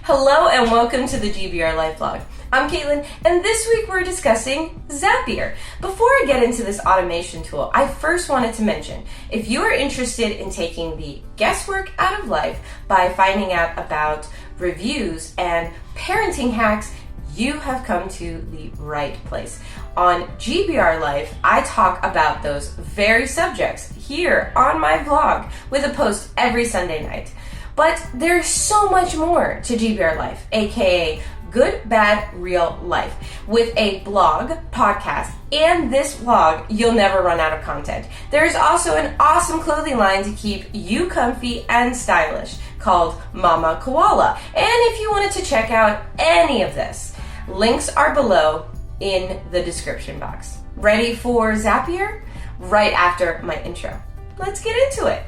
Hello and welcome to the GBR Life Blog. I'm Caitlin, and this week we're discussing Zapier. Before I get into this automation tool, I first wanted to mention, if you are interested in taking the guesswork out of life by finding out about reviews and parenting hacks, you have come to the right place. On GBR Life, I talk about those very subjects here on my blog with a post every Sunday night. But there's so much more to GBR Life, aka Good, Bad, Real Life. With a blog, podcast, and this vlog, you'll never run out of content. There's also an awesome clothing line to keep you comfy and stylish called Mama Koala. And if you wanted to check out any of this, links are below in the description box. Ready for Zapier? Right after my intro. Let's get into it.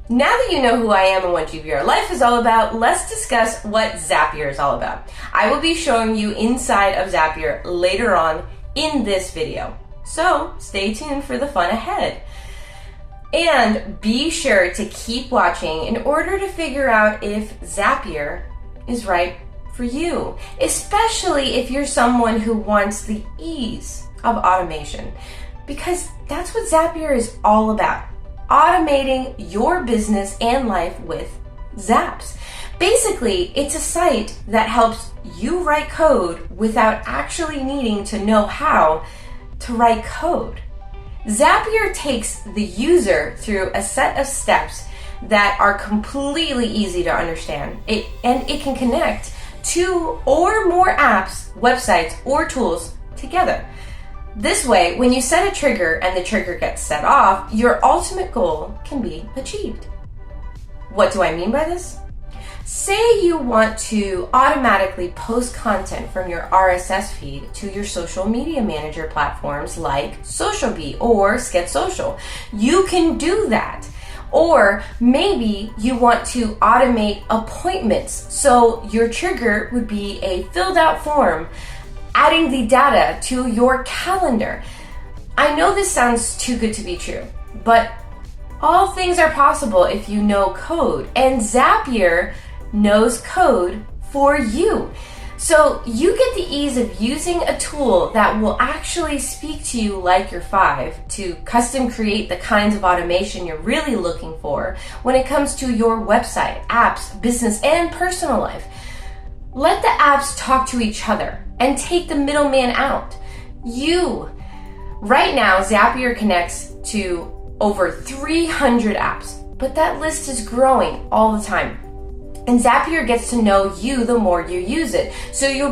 Now that you know who I am and what GBR Life is all about, let's discuss what Zapier is all about. I will be showing you inside of Zapier later on in this video. So stay tuned for the fun ahead. And be sure to keep watching in order to figure out if Zapier is right for you, especially if you're someone who wants the ease of automation, because that's what Zapier is all about. Automating your business and life with Zaps. Basically, it's a site that helps you write code without actually needing to know how to write code. Zapier takes the user through a set of steps that are completely easy to understand. It can connect two or more apps, websites, or tools together. This way, when you set a trigger and the trigger gets set off, your ultimate goal can be achieved. What do I mean by this? Say you want to automatically post content from your RSS feed to your social media manager platforms like SocialBee or Get Social. You can do that. Or maybe you want to automate appointments, so your trigger would be a filled out form adding the data to your calendar. I know this sounds too good to be true, but all things are possible if you know code, and Zapier knows code for you. So you get the ease of using a tool that will actually speak to you like you're 5 to custom create the kinds of automation you're really looking for when it comes to your website, apps, business, and personal life. Let the apps talk to each other and take the middleman out. You. Right now, Zapier connects to over 300 apps, but that list is growing all the time. And Zapier gets to know you the more you use it. So it'll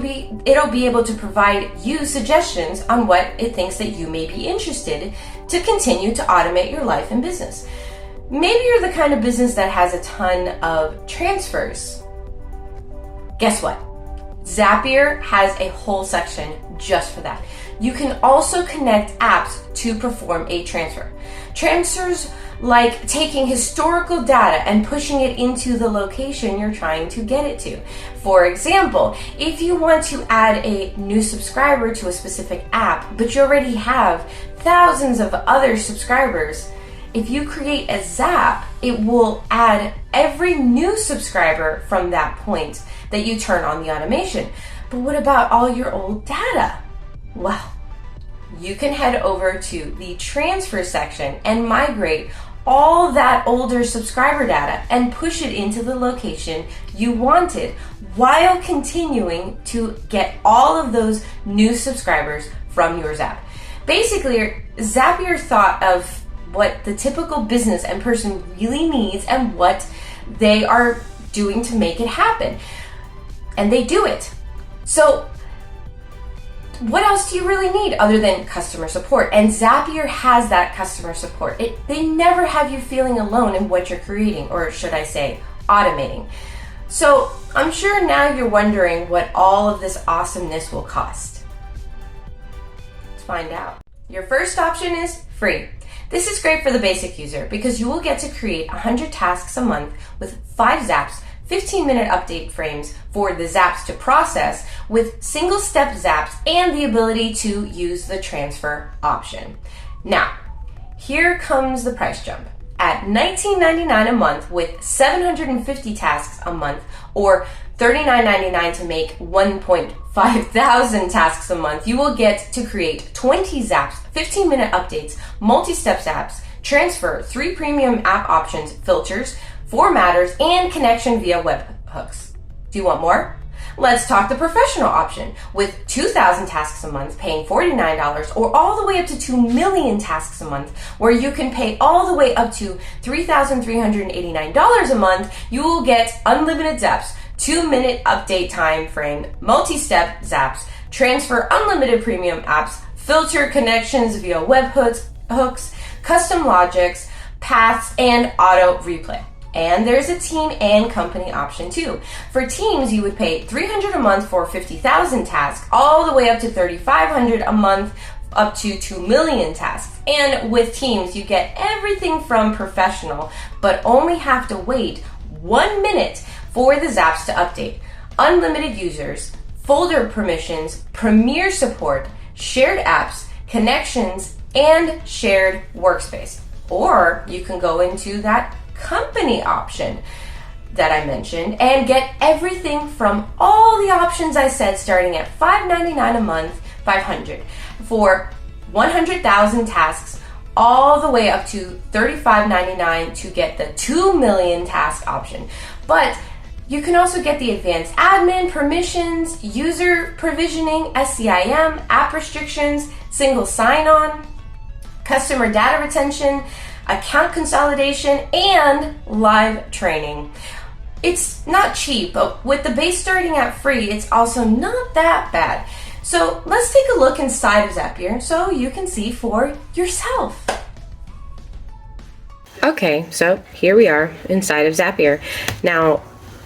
be able to provide you suggestions on what it thinks that you may be interested to continue to automate your life and business. Maybe you're the kind of business that has a ton of transfers. Guess what? Zapier has a whole section just for that. You can also connect apps to perform a transfer. Transfers like taking historical data and pushing it into the location you're trying to get it to. For example, if you want to add a new subscriber to a specific app, but you already have thousands of other subscribers, if you create a Zap, it will add every new subscriber from that point that you turn on the automation. But what about all your old data? Well, you can head over to the transfer section and migrate all that older subscriber data and push it into the location you wanted while continuing to get all of those new subscribers from your Zap. Basically, Zapier thought of what the typical business and person really needs and what they are doing to make it happen. And they do it. So what else do you really need other than customer support? And Zapier has that customer support. They never have you feeling alone in what you're creating, or should I say, automating. So I'm sure now you're wondering what all of this awesomeness will cost. Let's find out. Your first option is free. This is great for the basic user because you will get to create 100 tasks a month with 5 Zaps, 15-minute update frames for the zaps to process with single-step zaps and the ability to use the transfer option. Now, here comes the price jump. At $19.99 a month with 750 tasks a month, or $39.99 to make 1.5 thousand tasks a month, you will get to create 20 zaps, 15-minute updates, multi-step zaps, transfer, 3 premium app options, filters, formatters, and connection via webhooks. Do you want more? Let's talk the professional option with 2,000 tasks a month paying $49, or all the way up to 2 million tasks a month, where you can pay all the way up to $3,389 a month. You will get unlimited zaps, 2-minute update time frame, multi-step zaps, transfer, unlimited premium apps, filter connections via webhooks, custom logics, paths, and auto replay. And there's a team and company option too. For teams, you would pay $300 a month for 50,000 tasks, all the way up to $3,500 a month, up to 2 million tasks. And with teams, you get everything from professional, but only have to wait 1 minute for the zaps to update. Unlimited users, folder permissions, Premiere support, shared apps, connections, and shared workspace. Or you can go into that company option that I mentioned and get everything from all the options I said, starting at $5.99 a month, $500 for 100,000 tasks, all the way up to $35.99 to get the 2 million task option. But you can also get the advanced admin, permissions, user provisioning, SCIM, app restrictions, single sign-on, customer data retention, account consolidation, and live training. It's not cheap, but with the base starting at free, it's also not that bad. So let's take a look inside of Zapier so you can see for yourself. Okay, so here we are inside of Zapier. Now,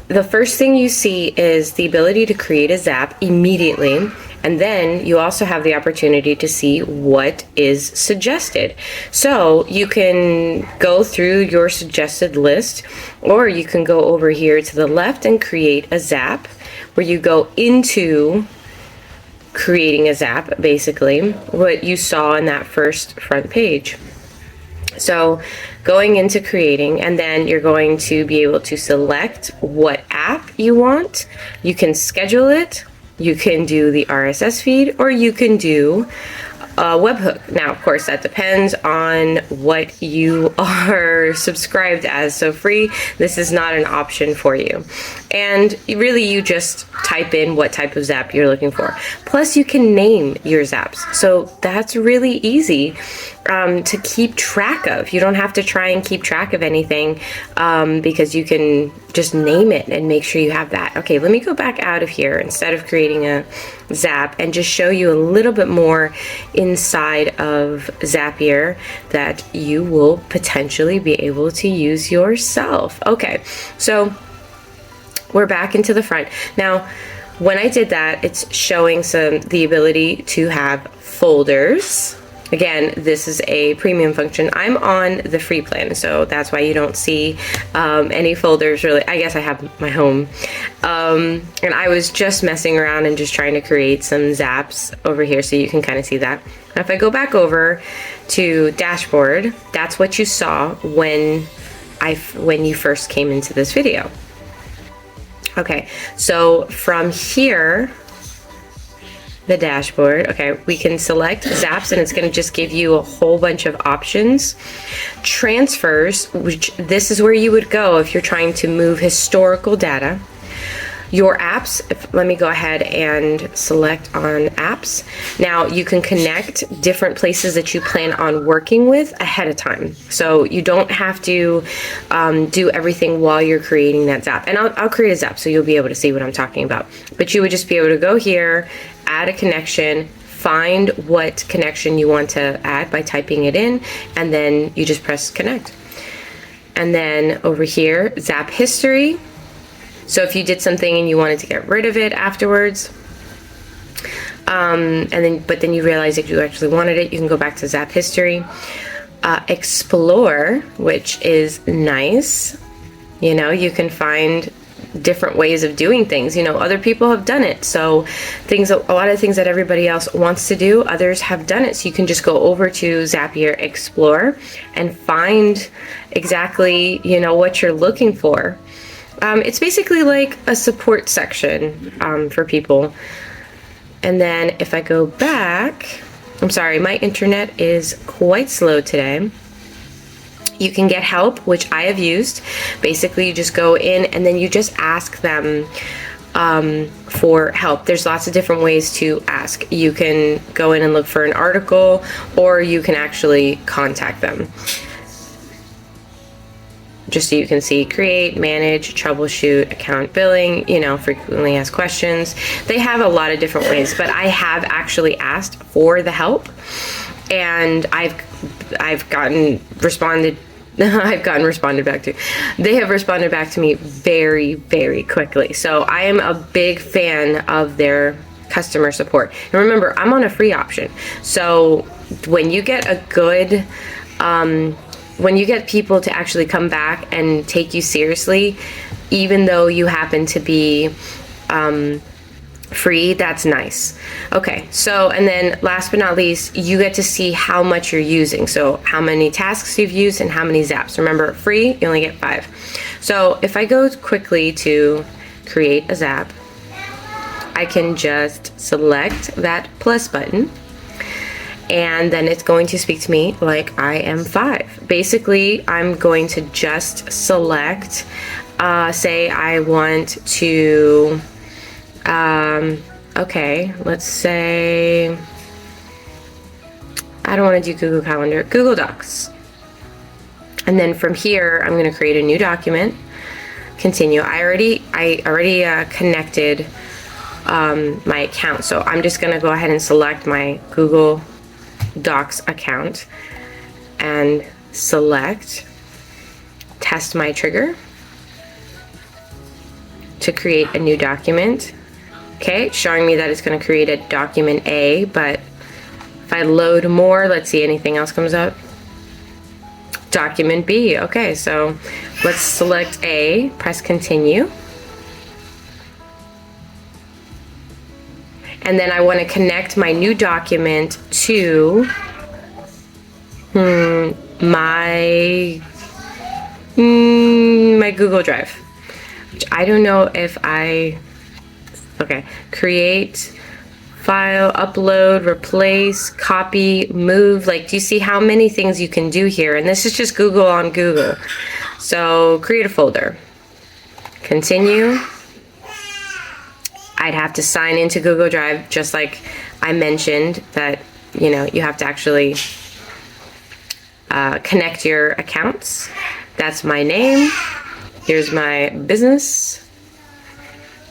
the first thing you see is the ability to create a zap immediately. And then you also have the opportunity to see what is suggested. So you can go through your suggested list, or you can go over here to the left and create a zap, where you go into creating a zap, basically, what you saw in that first front page. So going into creating, and then you're going to be able to select what app you want. You can schedule it. You can do the RSS feed, or you can do a webhook. Now, of course, that depends on what you are subscribed as. So free, this is not an option for you. And really, you just type in what type of zap you're looking for. Plus, you can name your zaps. So that's really easy to keep track of. You don't have to try and keep track of anything because you can just name it and make sure you have that. Okay, let me go back out of here instead of creating a zap and just show you a little bit more inside of Zapier that you will potentially be able to use yourself. Okay, so we're back into the front. Now, when I did that, it's showing the ability to have folders. Again, this is a premium function. I'm on the free plan, so that's why you don't see any folders really. I guess I have my home. And I was just messing around and just trying to create some zaps over here so you can kind of see that. Now, if I go back over to dashboard, that's what you saw when you first came into this video. Okay, so from here, the dashboard, okay, we can select zaps and it's going to just give you a whole bunch of options. Transfers, which this is where you would go if you're trying to move historical data. Your apps, let me go ahead and select on apps. Now you can connect different places that you plan on working with ahead of time. So you don't have to do everything while you're creating that zap. And I'll create a zap so you'll be able to see what I'm talking about. But you would just be able to go here, add a connection, find what connection you want to add by typing it in, and then you just press connect. And then over here, zap history. So if you did something and you wanted to get rid of it afterwards, but then you realize that you actually wanted it, you can go back to Zap History. Explore, which is nice. You know, you can find different ways of doing things. You know, other people have done it. So a lot of things that everybody else wants to do, others have done it. So you can just go over to Zapier Explore and find exactly, you know, what you're looking for. It's basically like a support section for people. And then if I go back, I'm sorry, my internet is quite slow today. You can get help, which I have used. Basically, you just go in and then you just ask them for help. There's lots of different ways to ask. You can go in and look for an article, or you can actually contact them. Just so you can see, create, manage, troubleshoot, account billing, you know, frequently asked questions. They have a lot of different ways, but I have actually asked for the help, and I've gotten responded back to. They have responded back to me very, very quickly. So I am a big fan of their customer support. And remember, I'm on a free option. So when you get a good, when you get people to actually come back and take you seriously, even though you happen to be free, that's nice. Okay, so, and then last but not least, you get to see how much you're using. So how many tasks you've used and how many zaps. Remember, free, you only get 5. So if I go quickly to create a zap, I can just select that plus button, and then it's going to speak to me like I am 5. Basically, I'm going to just select, say I want to, okay, let's say, I don't want to do Google Calendar, Google Docs. And then from here, I'm going to create a new document, continue. I already connected my account, so I'm just going to go ahead and select my Google Docs account and select test my trigger to create a new document. Okay, showing me that it's going to create a document A, but if I load more, let's see, anything else comes up. Document B. Okay, so let's select A, press continue. And then I want to connect my new document to my Google Drive, which I don't know if okay, create, file, upload, replace, copy, move. Like, do you see how many things you can do here? And this is just Google on Google. So create a folder, continue. I'd have to sign into Google Drive, just like I mentioned that, you know, you have to actually connect your accounts. That's my name. Here's my business.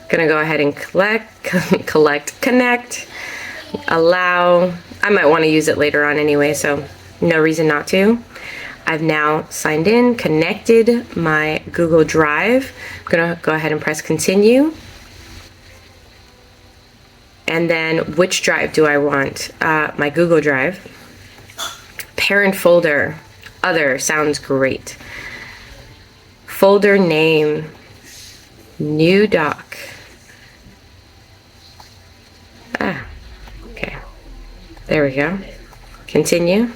Gonna go ahead and connect, allow. I might want to use it later on anyway, so no reason not to. I've now signed in, connected my Google Drive. I'm gonna go ahead and press continue. And then which drive do I want? My Google Drive. Parent folder, other, sounds great. Folder name, new doc. Okay, there we go. Continue.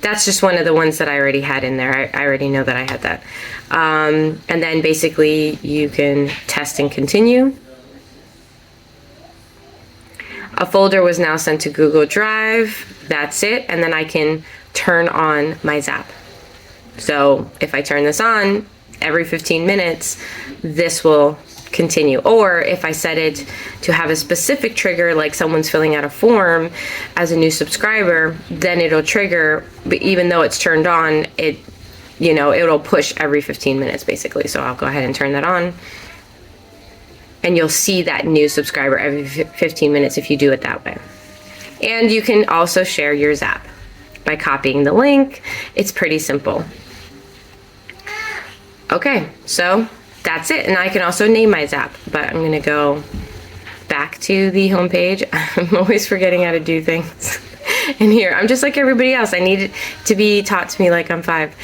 That's just one of the ones that I already had in there. I already know that I had that. And then basically you can test and continue. A folder was now sent to Google Drive. That's it. And then I can turn on my Zap. So if I turn this on, every 15 minutes, this will continue. Or if I set it to have a specific trigger, like someone's filling out a form as a new subscriber, then it'll trigger, but even though it's turned on, it'll push every 15 minutes basically. So I'll go ahead and turn that on. And you'll see that new subscriber every 15 minutes if you do it that way. And you can also share your Zap by copying the link. It's pretty simple. Okay, so that's it. And I can also name my Zap, but I'm gonna go back to the home page. I'm always forgetting how to do things in here. I'm just like everybody else. I need it to be taught to me like I'm 5.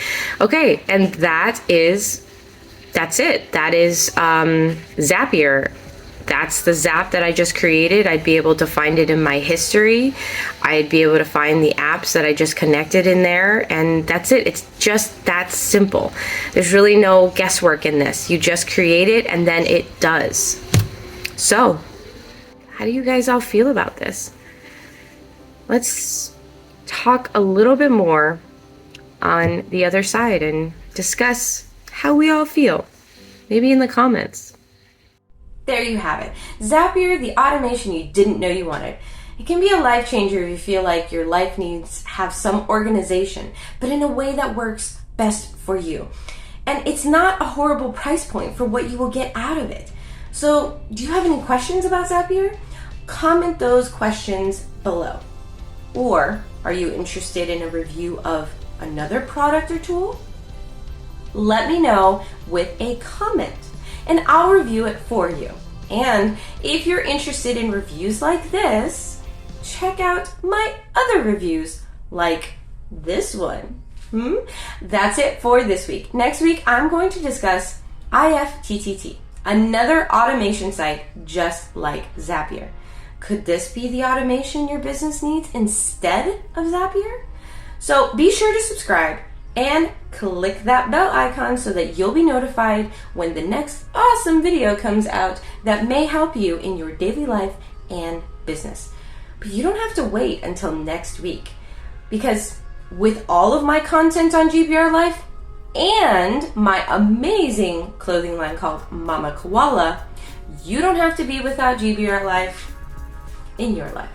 Okay, and that is that's it. That is Zapier. That's the Zap that I just created. I'd be able to find it in my history. I'd be able to find the apps that I just connected in there, and that's it. It's just that simple. There's really no guesswork in this. You just create it and then it does. So, how do you guys all feel about this? Let's talk a little bit more on the other side and discuss how we all feel. Maybe in the comments. There you have it. Zapier, the automation you didn't know you wanted. It can be a life changer if you feel like your life needs have some organization, but in a way that works best for you. And it's not a horrible price point for what you will get out of it. So, do you have any questions about Zapier? Comment those questions below. Or, are you interested in a review of another product or tool? Let me know with a comment, and I'll review it for you. And if you're interested in reviews like this, check out my other reviews like this one. That's it for this week. Next week, I'm going to discuss IFTTT, another automation site just like Zapier. Could this be the automation your business needs instead of Zapier? So be sure to subscribe and click that bell icon so that you'll be notified when the next awesome video comes out that may help you in your daily life and business. But you don't have to wait until next week, because with all of my content on GBR Life and my amazing clothing line called Mama Koala, you don't have to be without GBR Life in your life.